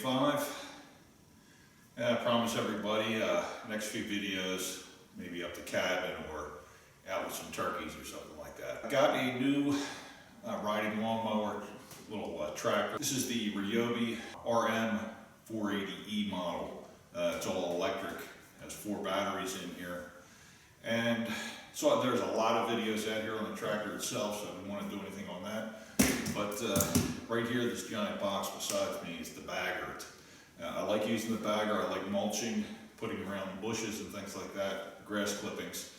RM480e. And I promise everybody, next few videos, maybe up the cabin or out with some turkeys or something like that. I got a new riding lawnmower, little tractor. This is the RYOBI RM480e model. It's all electric, has 4 batteries in here. And so there's a lot of videos out here on the tractor itself, so I didn't want to do anything on that. But right here, this giant box beside me is the bagger. I like using the bagger. I like mulching, putting around bushes and things like that, grass clippings.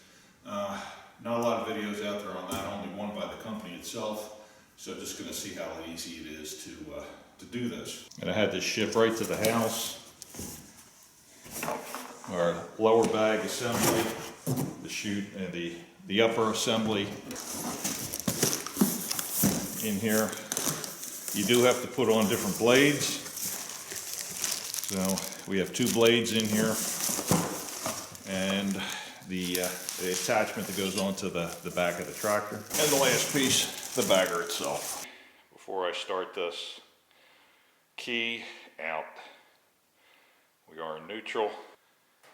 Not a lot of videos out there on that, only one by the company itself. So just going to see how easy it is to do this. And I had this shipped right to the house. Our lower bag assembly, the chute and the upper assembly in here. You do have to put on different blades. So we have 2 blades in here, and the attachment that goes onto the back of the tractor. And the last piece, the bagger itself. Before I start this, key out. We are in neutral,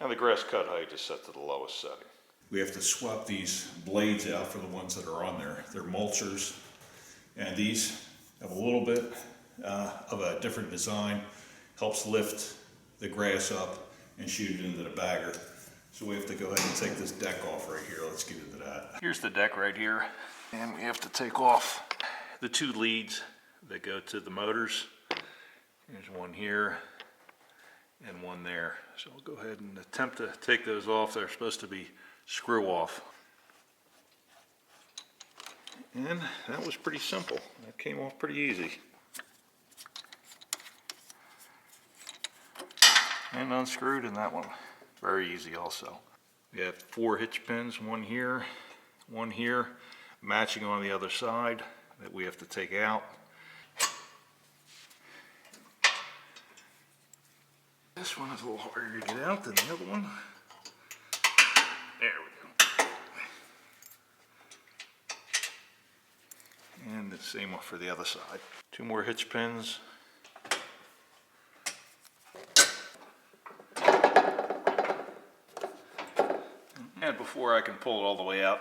and the grass cut height is set to the lowest setting. We have to swap these blades out for the ones that are on there. They're mulchers, and these have a little bit of a different design. Helps lift the grass up and shoot it into the bagger. So we have to go ahead and take this deck off right here. Let's get into that. Here's the deck right here. And we have to take off the 2 leads that go to the motors. There's one here and one there. So I'll go ahead and attempt to take those off. They're supposed to be screw off. And that was pretty simple. That came off pretty easy. And unscrewed, and that one very easy also. We have 4 hitch pins, one here, matching on the other side that we have to take out. This one is a little harder to get out than the other one. There we go. And the same one for the other side. 2 more hitch pins. And before I can pull it all the way out,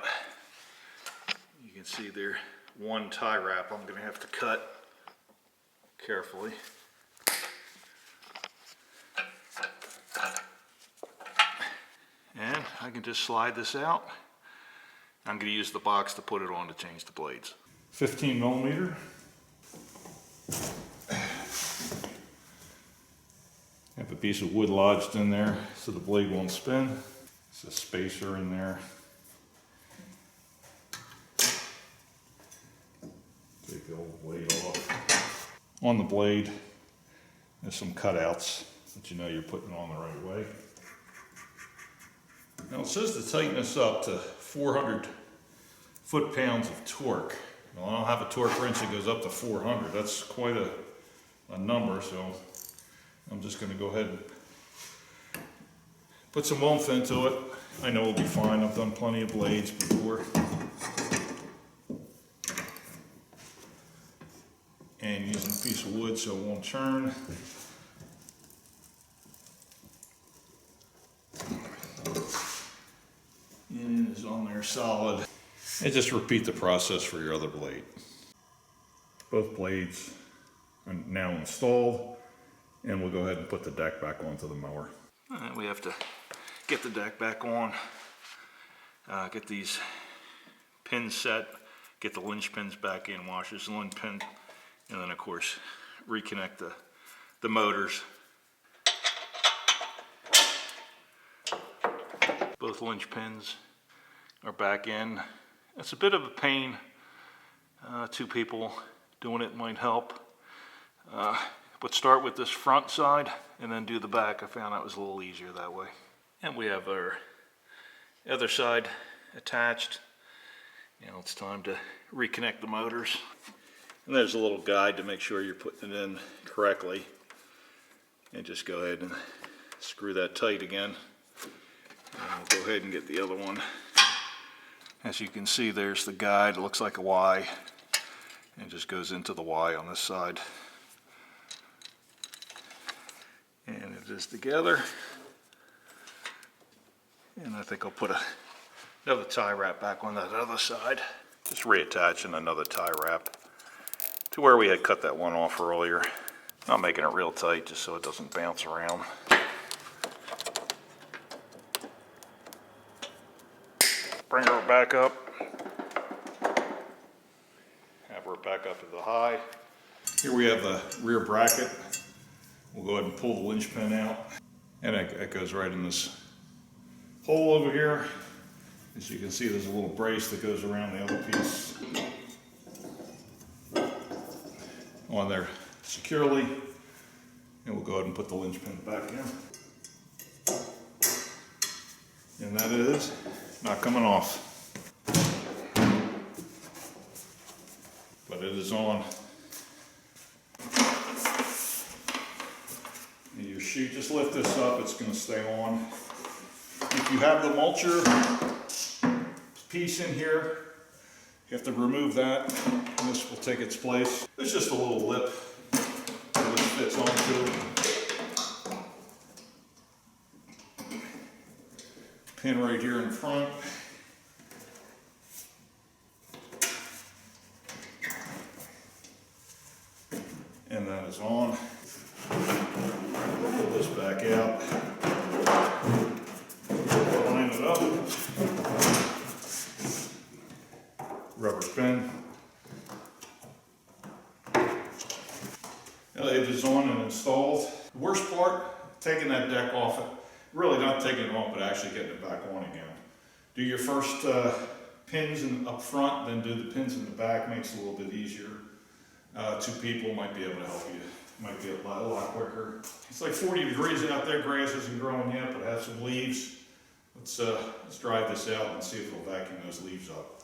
you can see there one tie wrap I'm going to have to cut carefully. And I can just slide this out. I'm going to use the box to put it on to change the blades. 15 millimeter. Have a piece of wood lodged in there so the blade won't spin. There's a spacer in there. Take the old blade off. On the blade, there's some cutouts that you know you're putting on the right way. Now it says to tighten this up to 400 foot-pounds of torque. Well, I don't have a torque wrench that goes up to 400. That's quite a number, so I'm just going to go ahead and put some oomph into it. I know it'll be fine. I've done plenty of blades before. And using a piece of wood so it won't turn. And it is on there solid. And just repeat the process for your other blade. Both blades are now installed. And we'll go ahead and put the deck back onto the mower. We have to get the deck back on, get these pins set, get the linch pins back in, washers, linch pin, and then of course reconnect the motors. Both linch pins are back in. It's a bit of a pain. 2 people doing it might help. But start with this front side and then do the back. I found that was a little easier that way. And we have our other side attached. Now it's time to reconnect the motors. And there's a little guide to make sure you're putting it in correctly. And just go ahead and screw that tight again. And we'll go ahead and get the other one. As you can see, there's the guide. It looks like a Y. And just goes into the Y on this side. this together. And I think I'll put another tie wrap back on that other side. Just reattaching another tie wrap to where we had cut that one off earlier. Not making it real tight just so it doesn't bounce around. Bring her back up. Have her back up to the high. Here we have the rear bracket. We'll go ahead and pull the linch pin out. And it goes right in this hole over here. As you can see, there's a little brace that goes around the other piece on there securely. And we'll go ahead and put the linch pin back in. And that is not coming off. But it is on. And your sheet, just lift this up, it's going to stay on. If you have the mulcher piece in here, you have to remove that, and this will take its place. There's just a little lip that it fits onto. Pin right here in front. And that is on. Pull this back out. Line it up. Rubber pin. Now it is on and installed. The worst part, taking that deck off it. Really not taking it off, but actually getting it back on again. Do your first pins up front, then do the pins in the back. Makes it a little bit easier. Two people might be able to help you. Might be a lot quicker. It's like 40 degrees out there. Grass isn't growing yet, but it has some leaves. Let's dry this out and see if it'll vacuum those leaves up.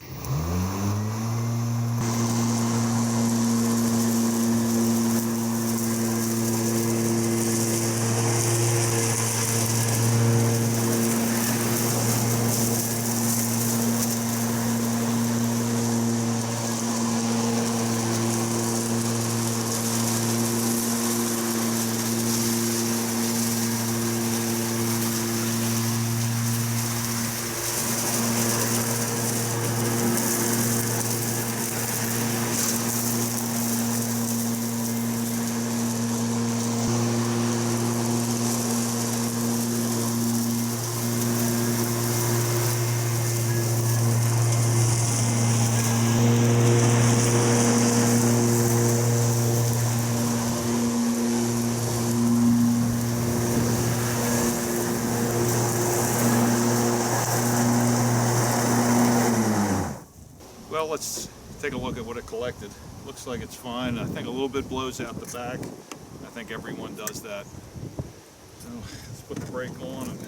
Well, let's take a look at what it collected. Looks like it's fine. I think a little bit blows out the back. I think everyone does that. So let's put the brake on and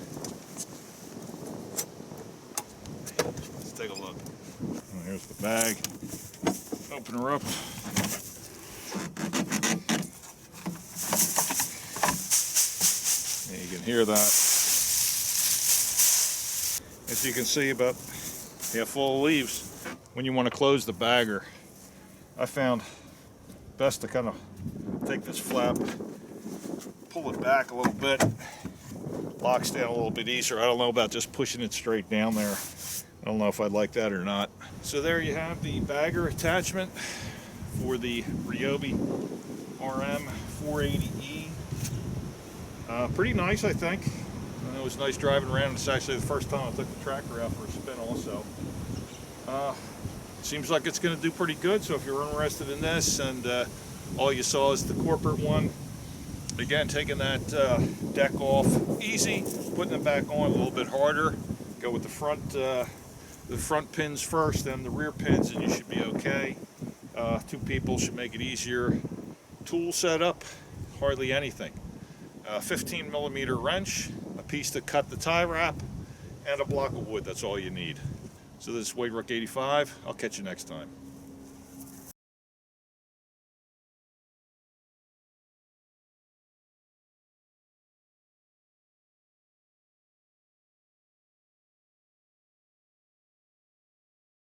let's take a look. Well, here's the bag. Open her up. And you can hear that. As you can see, about half full of leaves. When you want to close the bagger, I found best to kind of take this flap, pull it back a little bit, locks down a little bit easier. I don't know about just pushing it straight down there. I don't know if I'd like that or not. So there you have the bagger attachment for the RYOBI RM480e. Pretty nice, I think. It was nice driving around. It's actually the first time I took the tractor out for a spin also. Seems like it's going to do pretty good, so if you're interested in this and all you saw is the corporate one, again, taking that deck off easy, putting it back on a little bit harder, go with the front pins first, then the rear pins, and you should be okay. Two people should make it easier. Tool setup, hardly anything. 15 millimeter wrench, a piece to cut the tie wrap, and a block of wood. That's all you need. So this is RYOBI RM480e. I'll catch you next time.